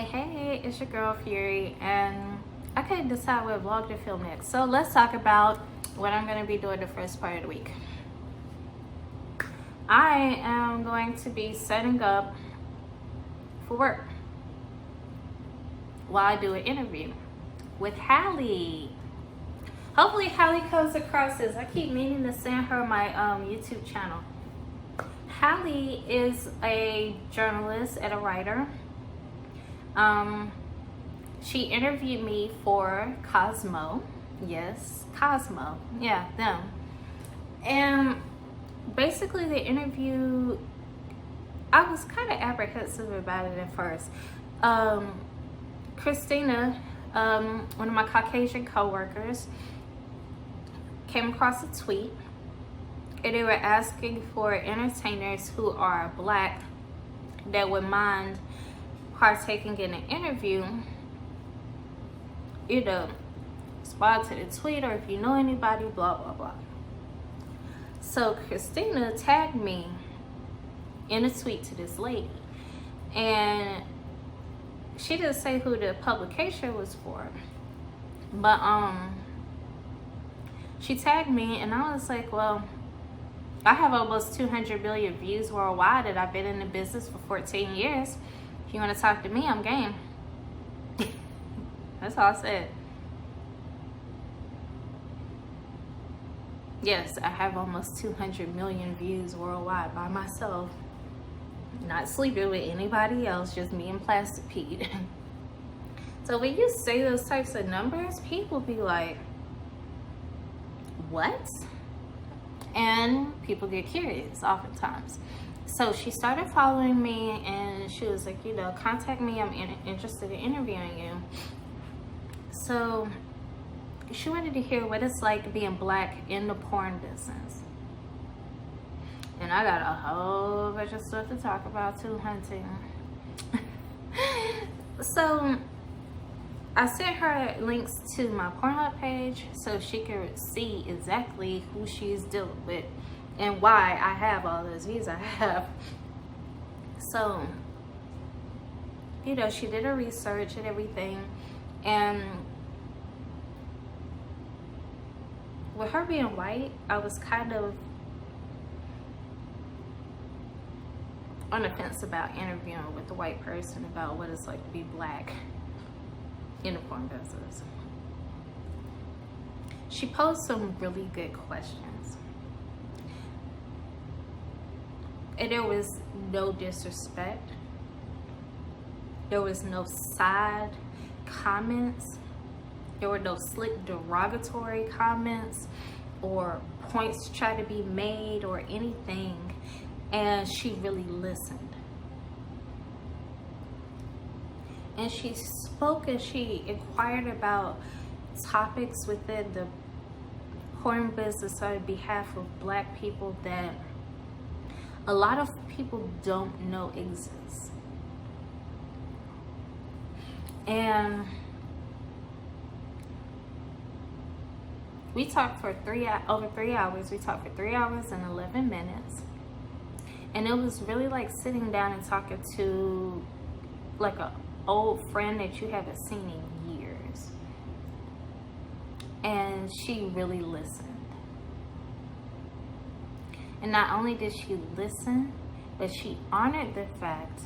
Hey, it's your girl Fury, and I couldn't decide what vlog to film next. So let's talk about what I'm going to be doing the first part of the week. I am going to be setting up for work while I do an interview with Hallie. Hopefully Hallie comes across this. I keep meaning to send her my YouTube channel. Hallie is a journalist and a writer. She interviewed me for Cosmo. Yes, Cosmo. Yeah, them. And basically the interview, I was kind of apprehensive about it at first. Christina, one of my Caucasian coworkers, came across a tweet, and they were asking for entertainers who are Black that would mind partaking in an interview, respond to the tweet, or if you know anybody, blah blah blah. So Christina tagged me in a tweet to this lady, and she didn't say who the publication was for, but she tagged me, and I was like, well, I have almost 200 million views worldwide, and I've been in the business for 14 years. If you want to talk to me, I'm game. That's all I said. Yes, I have almost 200 million views worldwide by myself. Not sleeping with anybody else, just me and Plastic Pete. So when you say those types of numbers, people be like, what? And people get curious oftentimes. So she started following me, and she was like, contact me. I'm interested in interviewing you. So she wanted to hear what it's like being Black in the porn business. And I got a whole bunch of stuff to talk about too, hunting. So I sent her links to my Pornhub page so she could see exactly who she's dealing with and why I have all those views I have. So, she did her research and everything. And with her being white, I was kind of on the fence about interviewing with the white person about what it's like to be Black in the porn business. She posed some really good questions, and there was no disrespect. There was no side comments. There were no slick derogatory comments or points try to be made or anything. And she really listened. And she spoke and she inquired about topics within the porn business on behalf of Black people that a lot of people don't know exist. And we talked for over 3 hours. We talked for 3 hours and 11 minutes. And it was really like sitting down and talking to like an old friend that you haven't seen in years. And she really listened. And not only did she listen, but she honored the fact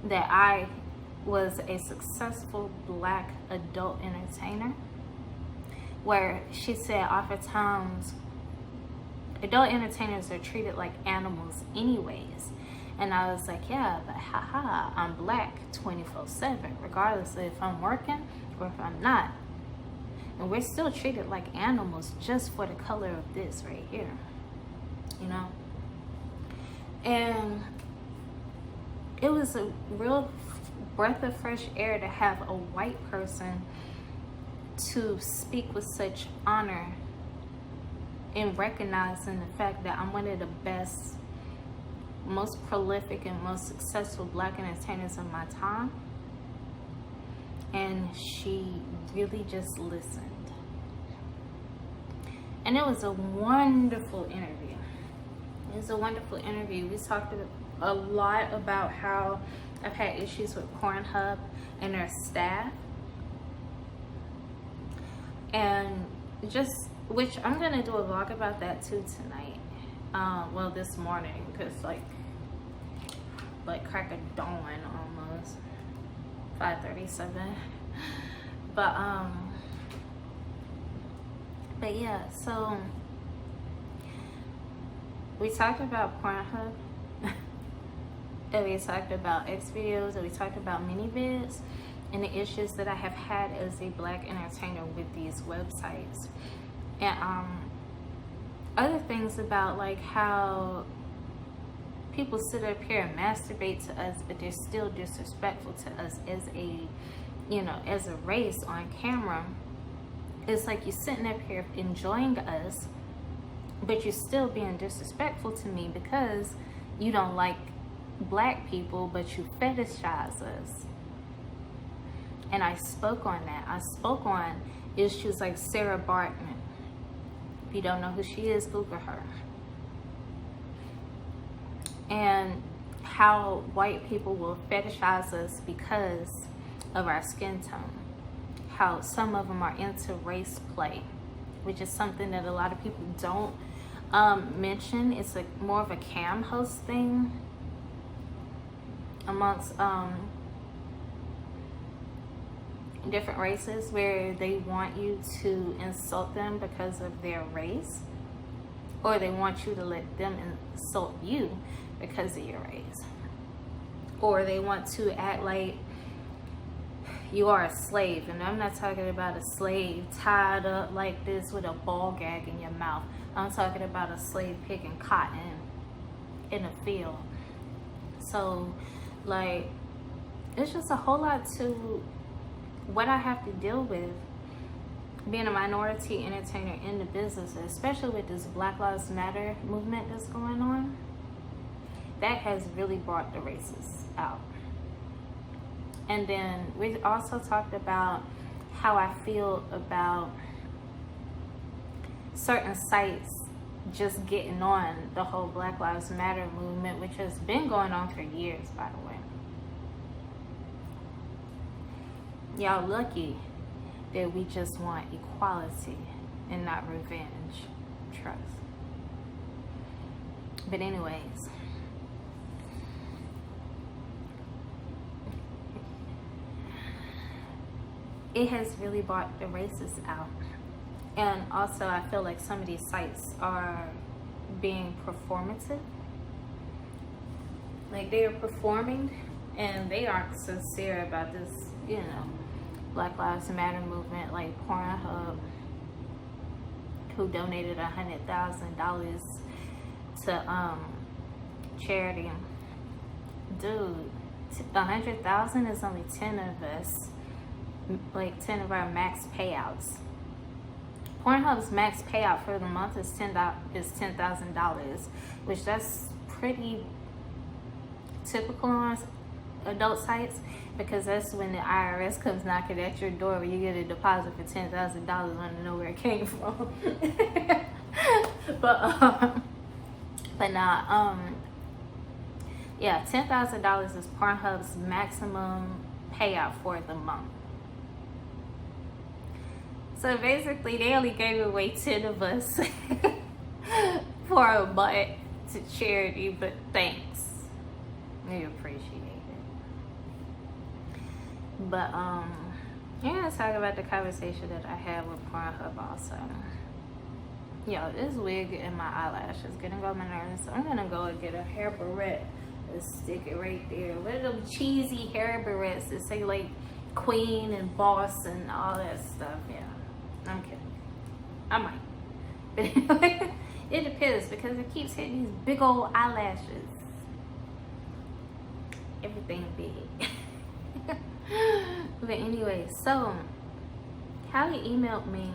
that I was a successful Black adult entertainer, where she said oftentimes adult entertainers are treated like animals anyways. And I was like, yeah, but haha, I'm Black 24/7, regardless of if I'm working or if I'm not. And we're still treated like animals just for the color of this right here, And it was a real breath of fresh air to have a white person to speak with such honor and recognizing the fact that I'm one of the best, most prolific, and most successful Black entertainers of my time. And she really just listened. And it was a wonderful interview. It was a wonderful interview. We talked a lot about how I've had issues with Pornhub and their staff. And just, which I'm going to do a vlog about that too tonight. Well, this morning, because like crack of dawn almost. 5:37. But yeah, so we talked about Pornhub, and we talked about X videos, and we talked about mini vids, and the issues that I have had as a black entertainer with these websites, and other things about like how people sit up here and masturbate to us, but they're still disrespectful to us as a, you know, as a race on camera. It's like you're sitting up here enjoying us, but you're still being disrespectful to me because you don't like black people, but you fetishize us. And I spoke on that. I spoke on issues like Sarah Bartman. If you don't know who she is, Google her. And how white people will fetishize us because of our skin tone. How some of them are into race play, which is something that a lot of people don't mention. It's like more of a cam host thing amongst different races, where they want you to insult them because of their race, or they want you to let them insult you because of your race, or they want to act like you are a slave. And I'm not talking about a slave tied up like this with a ball gag in your mouth. I'm talking about a slave picking cotton in a field. So like, it's just a whole lot to what I have to deal with being a minority entertainer in the business, especially with this Black Lives Matter movement that's going on. That has really brought the racists out. And then we also talked about how I feel about certain sites just getting on the whole Black Lives Matter movement, which has been going on for years, by the way. Y'all lucky that we just want equality and not revenge. Trust. But anyways, it has really brought the racists out. And also I feel like some of these sites are being performative. Like they are performing and they aren't sincere about this, you know, Black Lives Matter movement. Like Pornhub, who donated $100,000 to charity. Dude, 100,000 is only 10 of us, like 10 of our max payouts. Pornhub's max payout for the month is $10,000, which that's pretty typical on adult sites, because that's when the IRS comes knocking at your door when you get a deposit for $10,000. Want to know where it came from? but nah, yeah, $10,000 is Pornhub's maximum payout for the month. So basically, they only gave away 10 of us for a month to charity, but thanks. We appreciate it. But yeah, let's talk about the conversation that I had with Pornhub also. Yo, this wig and my eyelashes gonna go on my nerves. So I'm gonna go and get a hair barrette and stick it right there. What are them cheesy hair barrettes that say like queen and boss and all that stuff? Yeah, I'm kidding. I might. But anyway, it depends, because it keeps hitting these big old eyelashes. Everything big. But anyway, so Hallie emailed me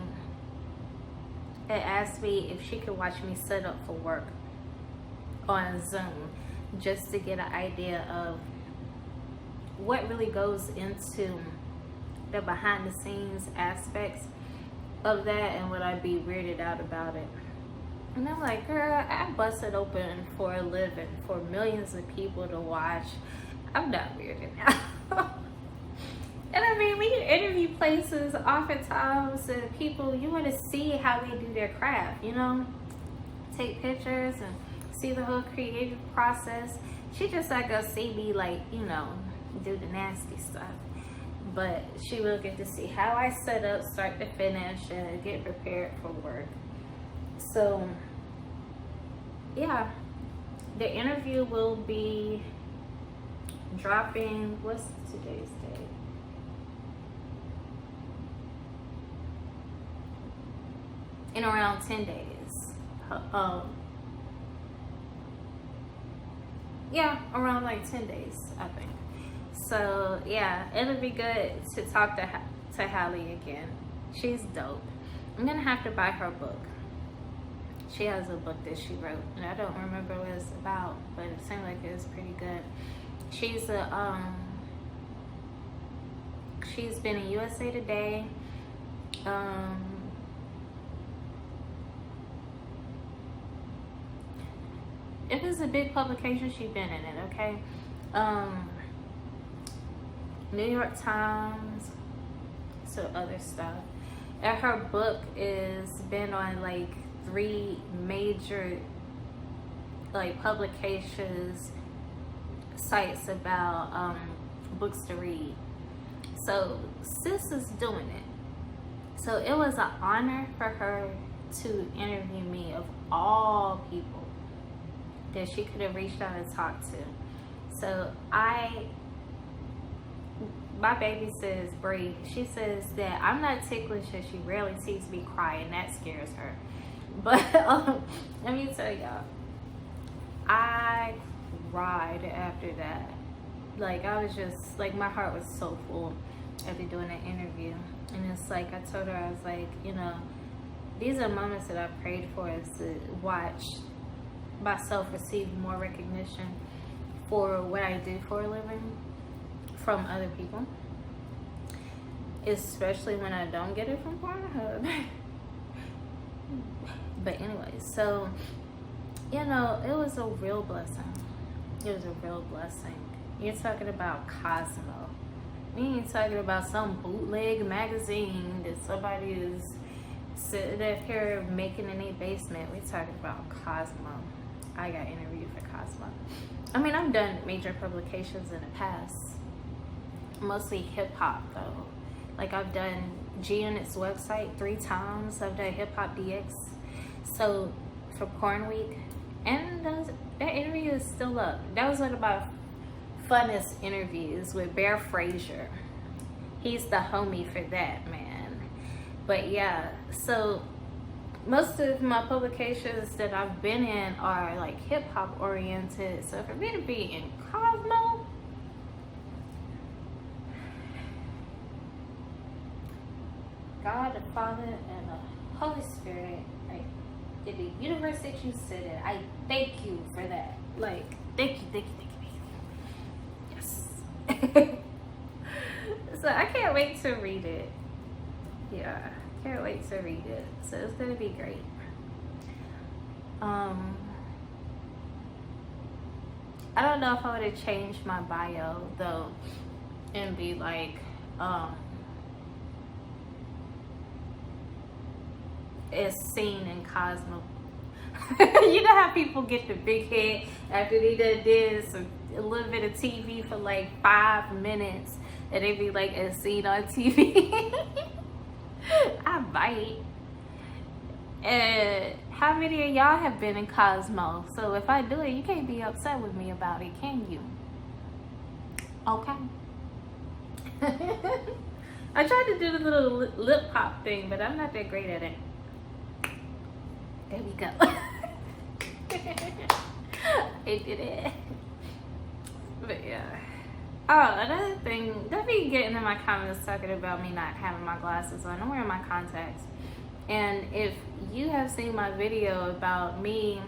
and asked me if she could watch me set up for work on Zoom, just to get an idea of what really goes into the behind the scenes aspects of that, and would I be weirded out about it. And I'm like, girl, I bust it open for a living for millions of people to watch. I'm not weirded out. And I mean, when you interview places, oftentimes people, you want to see how they do their craft, you know? Take pictures and see the whole creative process. She just like go see me, like, you know, do the nasty stuff. But she will get to see how I set up, start to finish, and get prepared for work. So, yeah, the interview will be dropping, what's today's date? In around 10 days. Yeah, around like 10 days, I think. So yeah, it'll be good to talk to Hallie again. She's dope. I'm gonna have to buy her book. She has a book that she wrote, and I don't remember what it's about, but it seemed like it was pretty good. She's been in USA Today. If it's a big publication, she's been in it, okay? New York Times, so other stuff. And her book is been on like 3 major like publications, sites about books to read. So sis is doing it. So it was an honor for her to interview me, of all people that she could have reached out and talked to. So my baby says, Bree, she says that I'm not ticklish and she rarely sees me cry, and that scares her. But let me tell y'all, I cried after that. Like, I was just, like, my heart was so full after doing that interview. And it's like, I told her, I was like, you know, these are moments that I prayed for, is to watch myself receive more recognition for what I do for a living from other people, especially when I don't get it from Pornhub. But anyway, so, you know, it was a real blessing. It was a real blessing. You're talking about Cosmo. We ain't talking about some bootleg magazine that somebody is sitting up here making in a basement. We're talking about Cosmo. I got interviewed for Cosmo. I mean, I've done major publications in the past, mostly hip hop though. Like, I've done G Unit's website 3 times. I've done Hip Hop DX. So for Porn Week, and that interview is still up. That was one of my funnest interviews with Bear Frazier. He's the homie for that, man. But yeah, so most of my publications that I've been in are like hip hop oriented. So for me to be in Cosmo, God the Father and the Holy Spirit, like, in the universe that you sit in, I thank you for that. Like, thank you. Yes. So I can't wait to read it. Yeah, can't wait to read it. So it's gonna be great. I don't know if I would have changed my bio though and be like, as seen in Cosmo. You know how people get the big head after they done did a little bit of TV for like 5 minutes, and they be like, as seen on TV. I bite. And how many of y'all have been in Cosmo? So if I do it, you can't be upset with me about it, can you? Okay. I tried to do the little lip pop thing, but I'm not that great at it. There we go. I did it. But yeah. Oh, another thing, don't be getting in my comments talking about me not having my glasses on. I'm wearing my contacts. And if you have seen my video about me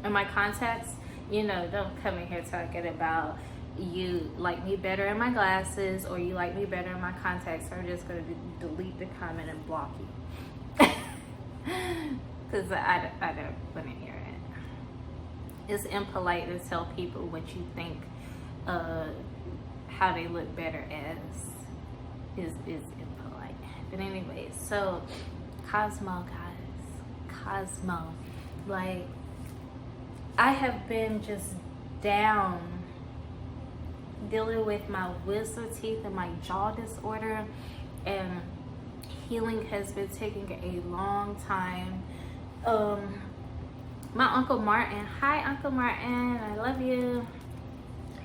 and my contacts, you know, don't come in here talking about you like me better in my glasses or you like me better in my contacts. I'm just going to delete the comment and block you. Because I don't want to hear it. It's impolite to tell people what you think how they look better as is impolite. But anyway, so Cosmo, guys. Cosmo. Like, I have been just down dealing with my wisdom teeth and my jaw disorder, and healing has been taking a long time. My Uncle Martin, hi Uncle Martin, I love you.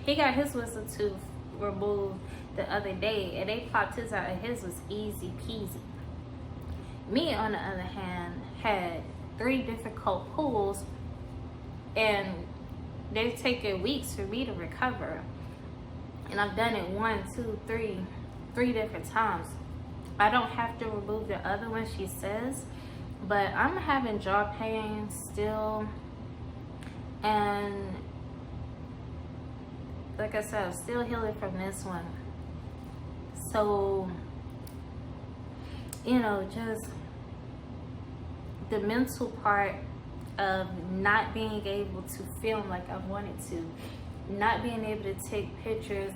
He got his wisdom tooth removed the other day, and they popped his out, and his was easy peasy. Me, on the other hand, had 3 difficult pulls, and they've taken weeks for me to recover. And I've done it 1, 2, 3 different times. I don't have to remove the other one, she says, but I'm having jaw pain still. And like I said, I'm still healing from this one. So, you know, just the mental part of not being able to film like I wanted to, not being able to take pictures,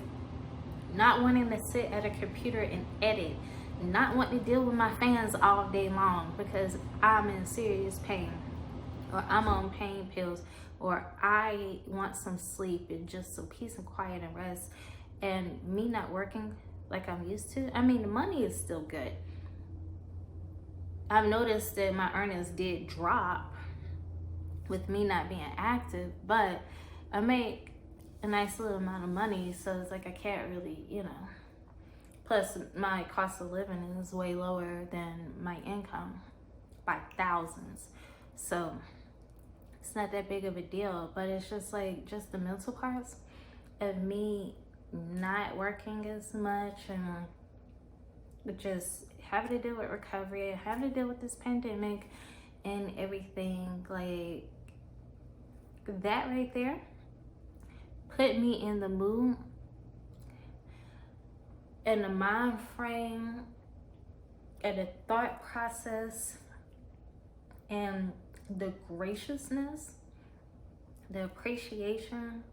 not wanting to sit at a computer and edit, not wanting to deal with my fans all day long because I'm in serious pain, or I'm on pain pills, or I want some sleep and just some peace and quiet and rest, and me not working like I'm used to. I mean, the money is still good. I've noticed that my earnings did drop with me not being active, but I make a nice little amount of money, so it's like I can't really, you know. Plus, my cost of living is way lower than my income by thousands, so it's not that big of a deal. But it's just like, just the mental parts of me not working as much, and just having to deal with recovery, having to deal with this pandemic and everything. Like, that right there put me in the mood and the mind frame and the thought process and the graciousness, the appreciation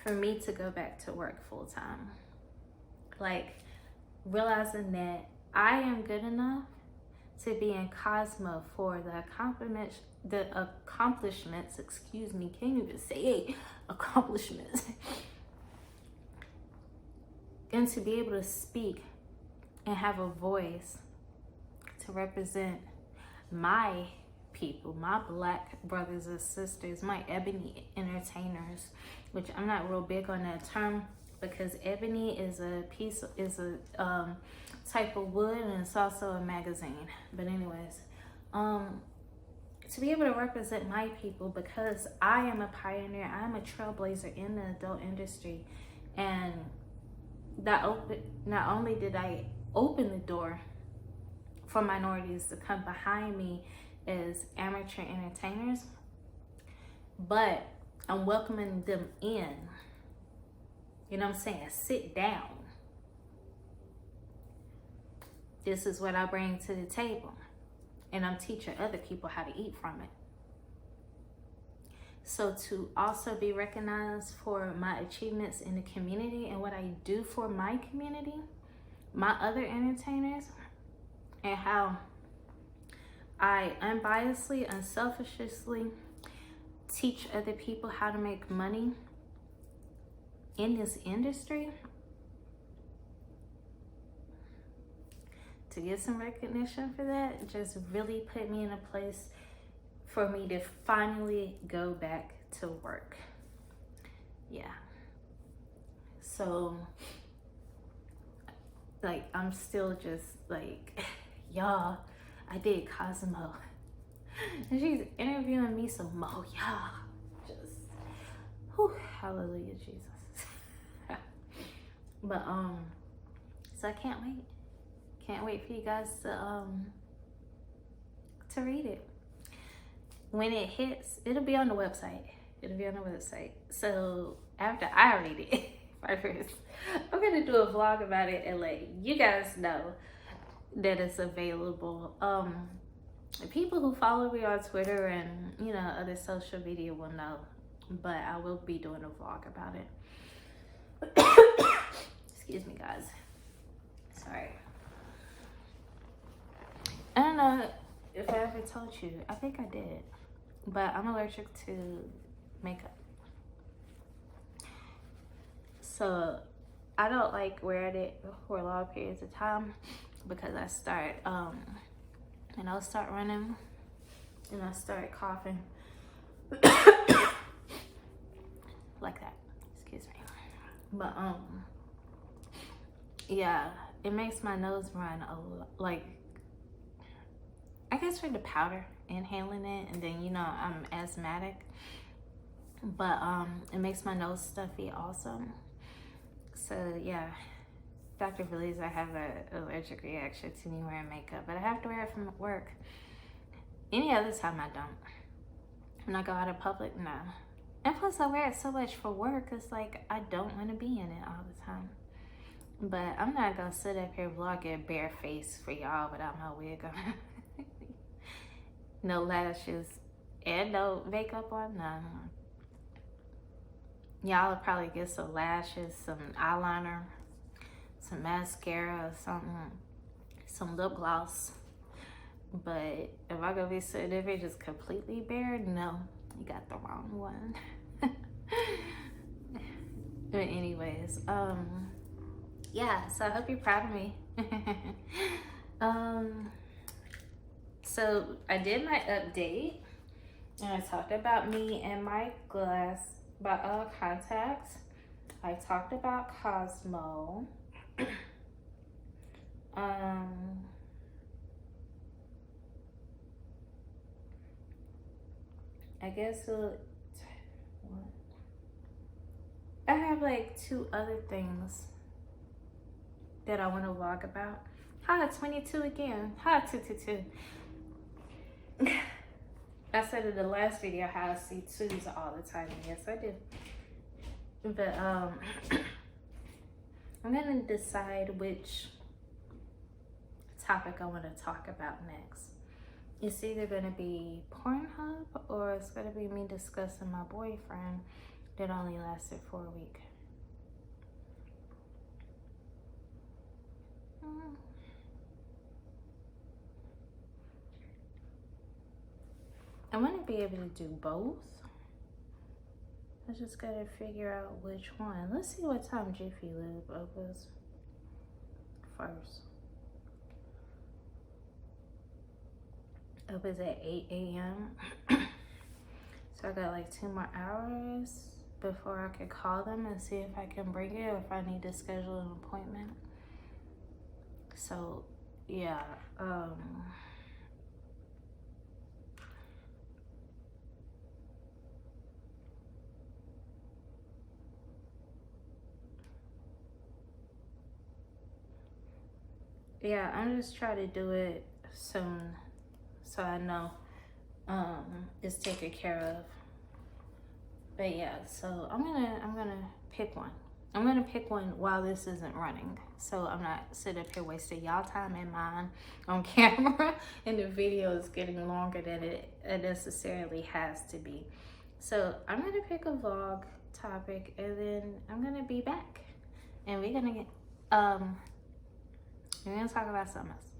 for me to go back to work full time. Like, realizing that I am good enough to be in Cosmo for the accomplishments, excuse me, can't even say accomplishments, and to be able to speak and have a voice to represent my people, my Black brothers and sisters, my ebony entertainers, which I'm not real big on that term, because ebony is a type of wood, and it's also a magazine. But anyways, to be able to represent my people, because I am a pioneer, I am a trailblazer in the adult industry, and not only did I open the door for minorities to come behind me as amateur entertainers, but I'm welcoming them in. You know what I'm saying? Sit down. This is what I bring to the table, and I'm teaching other people how to eat from it. So to also be recognized for my achievements in the community and what I do for my community, my other entertainers, and how I unbiasedly, unselfishly teach other people how to make money in this industry, to get some recognition for that just really put me in a place for me to finally go back to work. Yeah. So, like, I'm still just like, y'all, I did Cosmo. And she's interviewing me some more, y'all. Just, whew, hallelujah, Jesus. But, so I can't wait. Can't wait for you guys to read it. When it hits, it'll be on the website. It'll be on the website. So after I read it first, I'm gonna do a vlog about it and let you guys know that it's available. The people who follow me on Twitter and, you know, other social media will know, but I will be doing a vlog about it. Excuse me, guys. Sorry. I don't know if I ever told you. I think I did, but I'm allergic to makeup. So I don't like wearing it for long periods of time because I start, and I'll start running and I start coughing like that. Excuse me. But yeah, it makes my nose run a lot. Like, I guess for the powder, inhaling it, and then, you know, I'm asthmatic, but it makes my nose stuffy also. So yeah, doctor believes I have an allergic reaction to me wearing makeup, but I have to wear it from work. Any other time I don't. When I go out in public, no. And plus I wear it so much for work, it's like I don't want to be in it all the time. But I'm not gonna sit up here vlogging bare face for y'all without my wig on. No lashes and no makeup on, no. Y'all will probably get some lashes, some eyeliner, some mascara, something, some lip gloss. But if I gonna be sitting there just completely bare, no, you got the wrong one. But anyways, yeah, so I hope you're proud of me. So I did my update and I talked about me and my contacts. I talked about Cosmo. I guess I have like 2 other things that I want to vlog about. Hi, 22 again. Hi, 222. I said in the last video how I see 2s all the time. Yes, I do. But I'm gonna decide which topic I want to talk about next. It's either gonna be Pornhub or it's gonna be me discussing my boyfriend that only lasted for a week. I want to be able to do both. I just gotta figure out which one. Let's see what time Jiffy Lube opens first. Opens at 8 a.m. So I got like 2 more hours before I could call them and see if I can bring it or if I need to schedule an appointment. So yeah, yeah, I'm just trying to do it soon so I know it's taken care of. But yeah, so I'm gonna pick one. I'm gonna pick one while this isn't running, so I'm not sitting up here wasting y'all time and mine on camera and the video is getting longer than it necessarily has to be. So I'm gonna pick a vlog topic and then I'm gonna be back and we're gonna talk about something else.